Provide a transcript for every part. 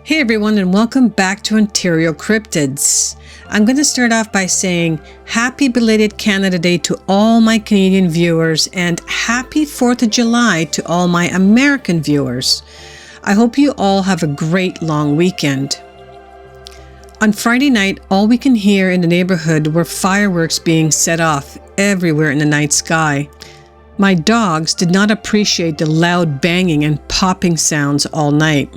Hey everyone, and welcome back to OntarioCyrptids. I'm going to start off by saying happy belated Canada Day to all my Canadian viewers and happy 4th of July to all my American viewers. I hope you all have a great long weekend. On Friday night, all we can hear in the neighborhood were fireworks being set off everywhere in the night sky. My dogs did not appreciate the loud banging and popping sounds all night.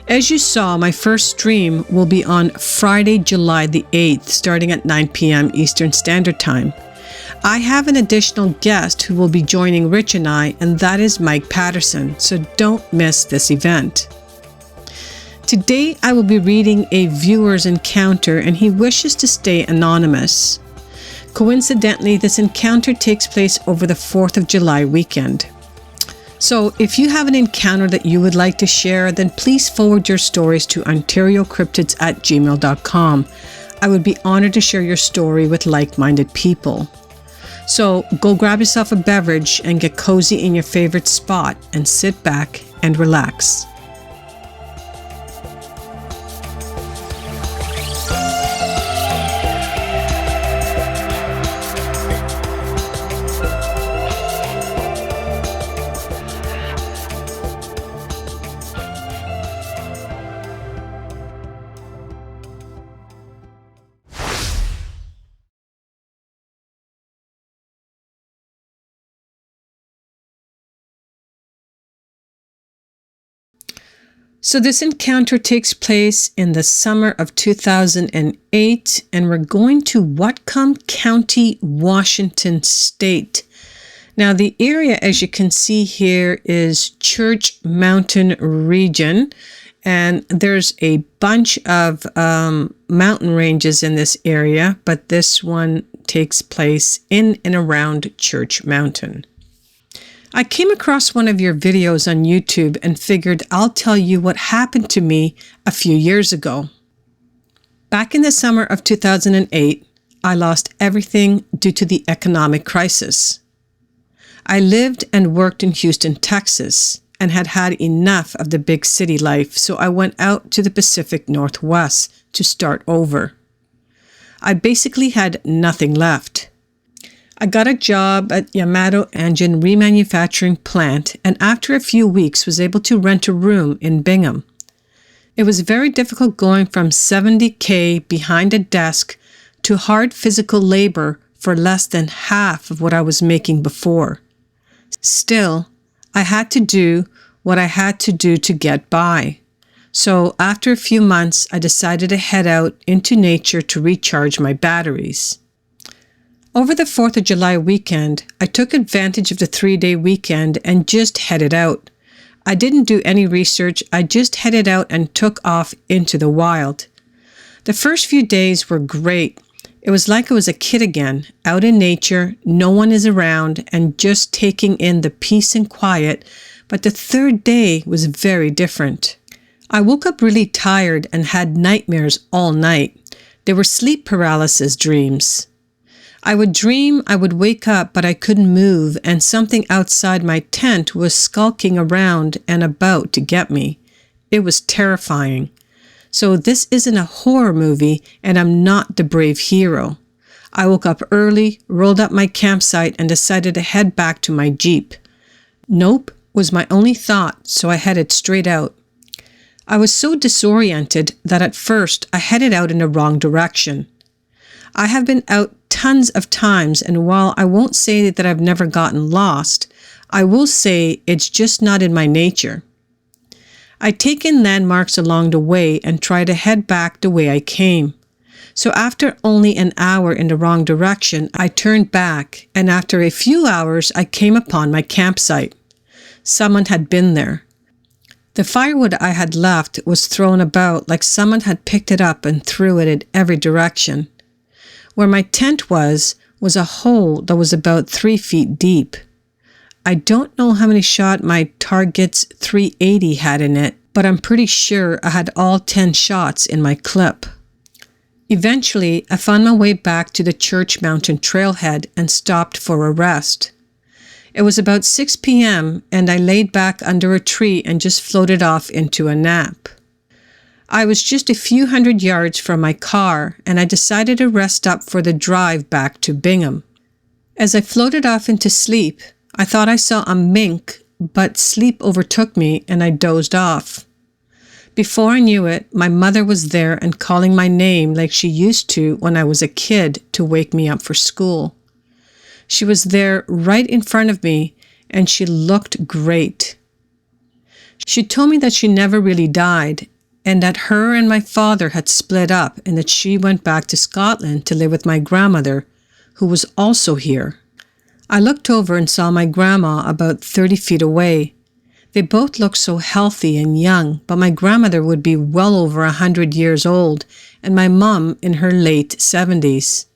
As you saw, my first stream will be on Friday, July the 8th, starting at 9 p.m. Eastern Standard Time. I have an additional guest who will be joining Rich and I, and that is Mike Patterson, so don't miss this event. Today, I will be reading a viewer's encounter, and he wishes to stay anonymous. Coincidentally, this encounter takes place over the 4th of July weekend. So if you have an encounter that you would like to share, then please forward your stories to OntarioCyrptids@gmail.com. I would be honored to share your story with like-minded people. So go grab yourself a beverage and get cozy in your favorite spot and sit back and relax. So this encounter takes place in the summer of 2008, and we're going to Whatcom County, Washington State. Now the area, as you can see here, is Church Mountain region, and there's a bunch of mountain ranges in this area, but this one takes place in and around Church Mountain. I came across one of your videos on YouTube and figured I'll tell you what happened to me a few years ago. Back in the summer of 2008, I lost everything due to the economic crisis. I lived and worked in Houston, Texas, and had had enough of the big city life, so I went out to the Pacific Northwest to start over. I basically had nothing left. I got a job at Yamato Engine Remanufacturing Plant, and after a few weeks was able to rent a room in Bingham. It was very difficult going from $70K behind a desk to hard physical labor for less than half of what I was making before. Still, I had to do what I had to do to get by. So after a few months, I decided to head out into nature to recharge my batteries. Over the 4th of July weekend, I took advantage of the 3-day weekend and just headed out. I didn't do any research, I just headed out and took off into the wild. The first few days were great. It was like I was a kid again, out in nature, no one is around, and just taking in the peace and quiet, but the 3rd day was very different. I woke up really tired and had nightmares all night. They were sleep paralysis dreams. I would dream I would wake up, but I couldn't move, and something outside my tent was skulking around and about to get me. It was terrifying. So this isn't a horror movie, and I'm not the brave hero. I woke up early, rolled up my campsite, and decided to head back to my Jeep. Nope was my only thought, so I headed straight out. I was so disoriented that at first I headed out in the wrong direction. I have been out tons of times, and while I won't say that I've never gotten lost, I will say it's just not in my nature. I take in landmarks along the way and try to head back the way I came. So after only an hour in the wrong direction, I turned back, and after a few hours, I came upon my campsite. Someone had been there. The firewood I had left was thrown about like someone had picked it up and threw it in every direction. Where my tent was a hole that was about 3 feet deep. I don't know how many shot my Target's 380 had in it, but I'm pretty sure I had all 10 shots in my clip. Eventually, I found my way back to the Church Mountain trailhead and stopped for a rest. It was about 6 p.m. and I laid back under a tree and just floated off into a nap. I was just a few hundred yards from my car, and I decided to rest up for the drive back to Bingham. As I floated off into sleep, I thought I saw a mink, but sleep overtook me and I dozed off. Before I knew it, my mother was there and calling my name like she used to when I was a kid to wake me up for school. She was there right in front of me, and she looked great. She told me that she never really died, and that her and my father had split up, and that she went back to Scotland to live with my grandmother, who was also here. I looked over and saw my grandma about 30 feet away. They both looked so healthy and young, but my grandmother would be well over 100 years old, and my mum in her late 70s.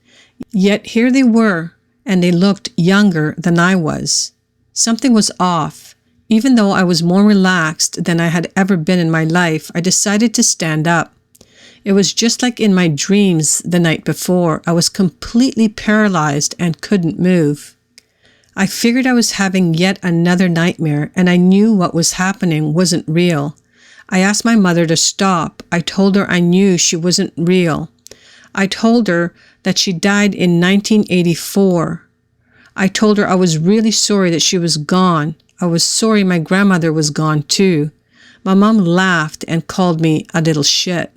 Yet here they were, and they looked younger than I was. Something was off. Even though I was more relaxed than I had ever been in my life, I decided to stand up. It was just like in my dreams the night before. I was completely paralyzed and couldn't move. I figured I was having yet another nightmare, and I knew what was happening wasn't real. I asked my mother to stop. I told her I knew she wasn't real. I told her that she died in 1984. I told her I was really sorry that she was gone. I was sorry my grandmother was gone too. My mom laughed and called me a little shit.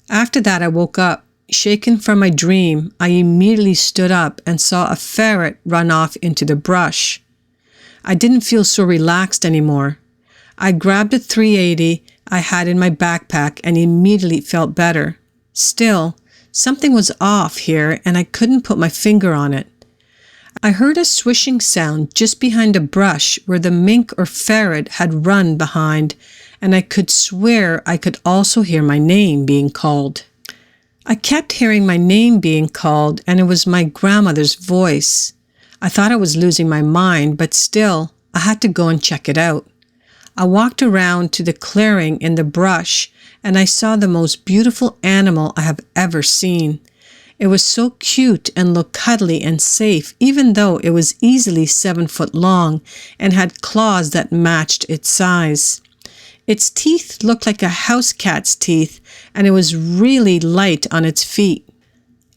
After that, I woke up. Shaken from my dream, I immediately stood up and saw a ferret run off into the brush. I didn't feel so relaxed anymore. I grabbed a 380 I had in my backpack and immediately felt better. Still, something was off here and I couldn't put my finger on it. I heard a swishing sound just behind a brush where the mink or ferret had run behind, and I could swear I could also hear my name being called. I kept hearing my name being called, and it was my grandmother's voice. I thought I was losing my mind, but still, I had to go and check it out. I walked around to the clearing in the brush, and I saw the most beautiful animal I have ever seen. It was so cute and looked cuddly and safe, even though it was easily 7 foot long and had claws that matched its size. Its teeth looked like a house cat's teeth, and it was really light on its feet.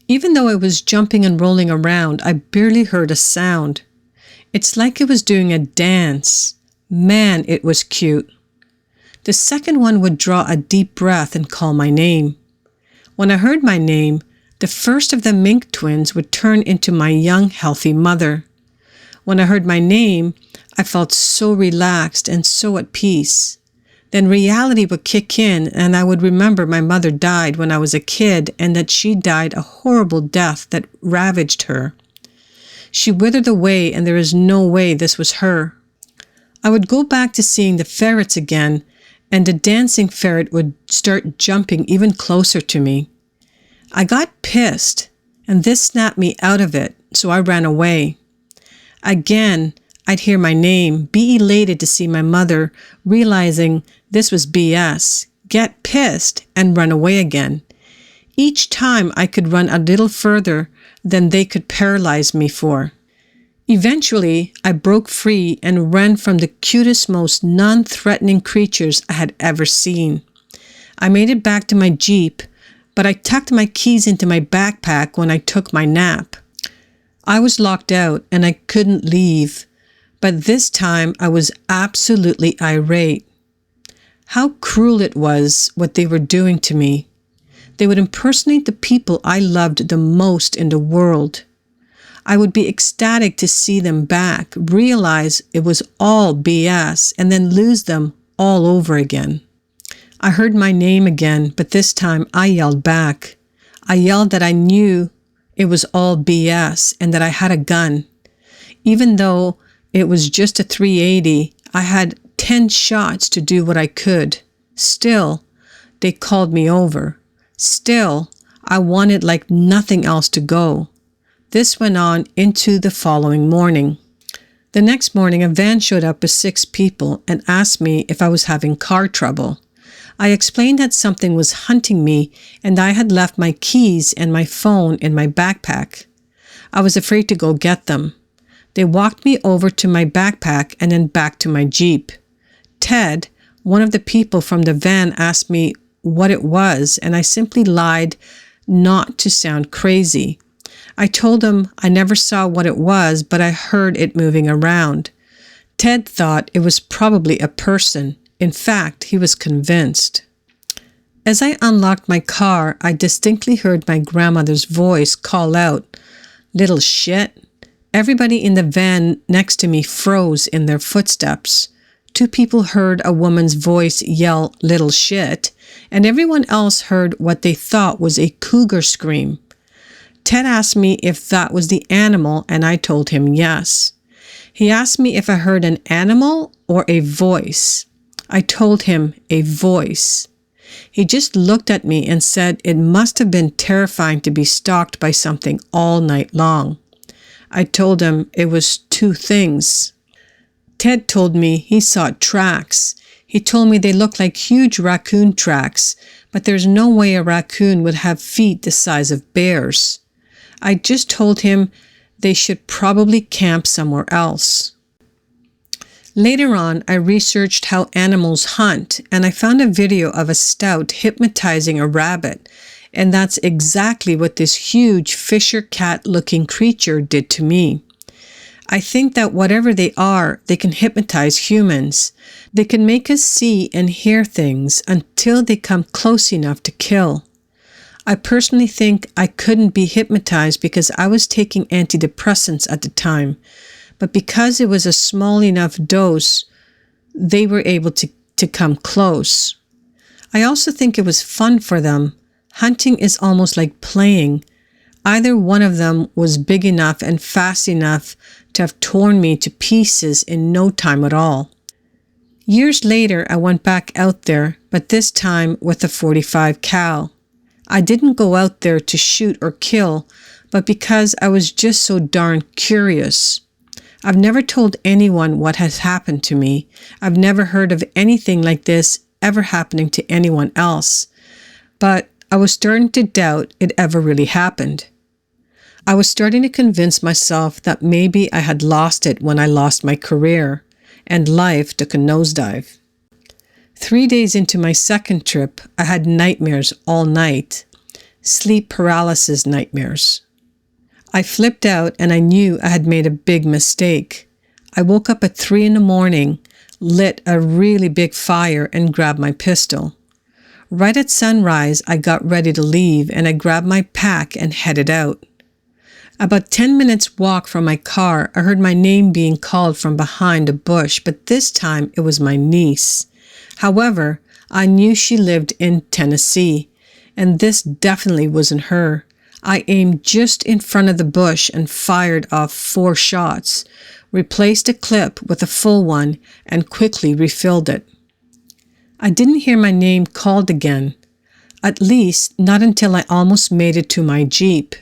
Even though it was jumping and rolling around, I barely heard a sound. It's like it was doing a dance. Man, it was cute. The second one would draw a deep breath and call my name. When I heard my name, the first of the mink twins would turn into my young, healthy mother. When I heard my name, I felt so relaxed and so at peace. Then reality would kick in, and I would remember my mother died when I was a kid and that she died a horrible death that ravaged her. She withered away, and there is no way this was her. I would go back to seeing the ferrets again, and the dancing ferret would start jumping even closer to me. I got pissed, and this snapped me out of it, so I ran away. Again, I'd hear my name, be elated to see my mother, realizing this was BS, get pissed, and run away again. Each time I could run a little further than they could paralyze me for. Eventually, I broke free and ran from the cutest, most non-threatening creatures I had ever seen. I made it back to my Jeep, but I tucked my keys into my backpack when I took my nap. I was locked out and I couldn't leave, but this time I was absolutely irate. How cruel it was what they were doing to me. They would impersonate the people I loved the most in the world. I would be ecstatic to see them back, realize it was all BS, and then lose them all over again. I heard my name again, but this time I yelled back. I yelled that I knew it was all BS and that I had a gun. Even though it was just a 380, I had 10 shots to do what I could. Still, they called me over. Still, I wanted like nothing else to go. This went on into the following morning. The next morning, a van showed up with 6 people and asked me if I was having car trouble. I explained that something was hunting me and I had left my keys and my phone in my backpack. I was afraid to go get them. They walked me over to my backpack and then back to my Jeep. Ted, one of the people from the van, asked me what it was, and I simply lied not to sound crazy. I told him I never saw what it was, but I heard it moving around. Ted thought it was probably a person. In fact, he was convinced. As I unlocked my car, I distinctly heard my grandmother's voice call out, "Little shit." Everybody in the van next to me froze in their footsteps. 2 people heard a woman's voice yell, "Little shit," and everyone else heard what they thought was a cougar scream. Ted asked me if that was the animal, and I told him yes. He asked me if I heard an animal or a voice. I told him a voice. He just looked at me and said it must have been terrifying to be stalked by something all night long. I told him it was 2 things. Ted told me he saw tracks. He told me they looked like huge raccoon tracks, but there's no way a raccoon would have feet the size of bears. I just told him they should probably camp somewhere else. Later on, I researched how animals hunt, and I found a video of a stoat hypnotizing a rabbit, and that's exactly what this huge fisher cat-looking creature did to me. I think that whatever they are, they can hypnotize humans. They can make us see and hear things until they come close enough to kill. I personally think I couldn't be hypnotized because I was taking antidepressants at the time, but because it was a small enough dose, they were able to come close. I also think it was fun for them. Hunting is almost like playing. Either one of them was big enough and fast enough to have torn me to pieces in no time at all. Years later, I went back out there, but this time with a .45 cal. I didn't go out there to shoot or kill, but because I was just so darn curious. I've never told anyone what has happened to me. I've never heard of anything like this ever happening to anyone else. But I was starting to doubt it ever really happened. I was starting to convince myself that maybe I had lost it when I lost my career, and life took a nosedive. 3 days into my second trip, I had nightmares all night. Sleep paralysis nightmares. I flipped out and I knew I had made a big mistake. I woke up at 3 a.m, lit a really big fire and grabbed my pistol. Right at sunrise, I got ready to leave and I grabbed my pack and headed out. About 10 minutes walk from my car, I heard my name being called from behind a bush, but this time it was my niece. However, I knew she lived in Tennessee, and this definitely wasn't her. I aimed just in front of the bush and fired off 4 shots, replaced a clip with a full one, and quickly refilled it. I didn't hear my name called again, at least not until I almost made it to my Jeep.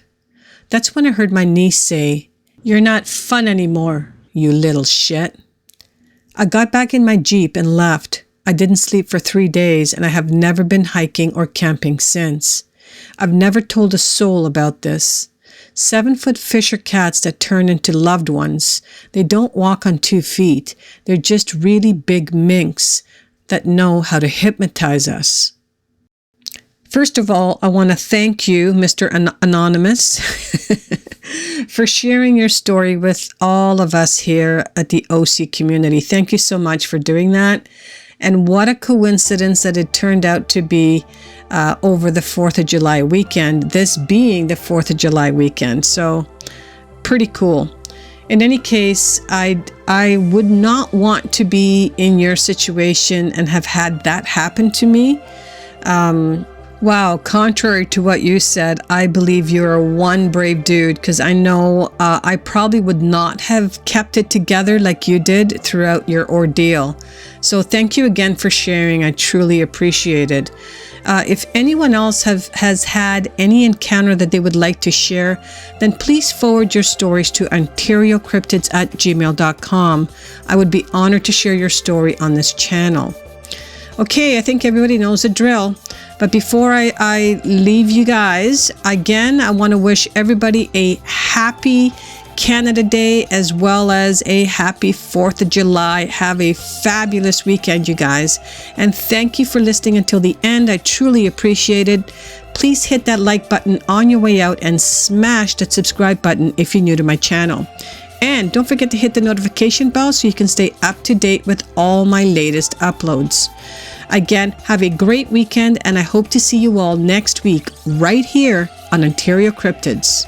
That's when I heard my niece say, "You're not fun anymore, you little shit." I got back in my Jeep and left. I didn't sleep for 3 days and I have never been hiking or camping since. I've never told a soul about this. 7-foot fisher cats that turn into loved ones. They don't walk on 2 feet. They're just really big minks that know how to hypnotize us. First of all, I want to thank you, Mr. Anonymous, for sharing your story with all of us here at the OC community. Thank you so much for doing that. And what a coincidence that it turned out to be over the 4th of July weekend, this being the 4th of July weekend. So pretty cool. In any case, I would not want to be in your situation and have had that happen to me. Wow, contrary to what you said, I believe you're one brave dude, because I know I probably would not have kept it together like you did throughout your ordeal. So thank you again for sharing. I truly appreciate it. If anyone else has had any encounter that they would like to share, then please forward your stories to OntarioCyrptids@gmail.com. I would be honored to share your story on this channel. Okay, I think everybody knows the drill. But before I leave you guys, again, I want to wish everybody a happy Canada Day as well as a happy 4th of July. Have a fabulous weekend, you guys. And thank you for listening until the end. I truly appreciate it. Please hit that like button on your way out and smash that subscribe button if you're new to my channel. And don't forget to hit the notification bell so you can stay up to date with all my latest uploads. Again, have a great weekend, and I hope to see you all next week right here on Ontario Cryptids.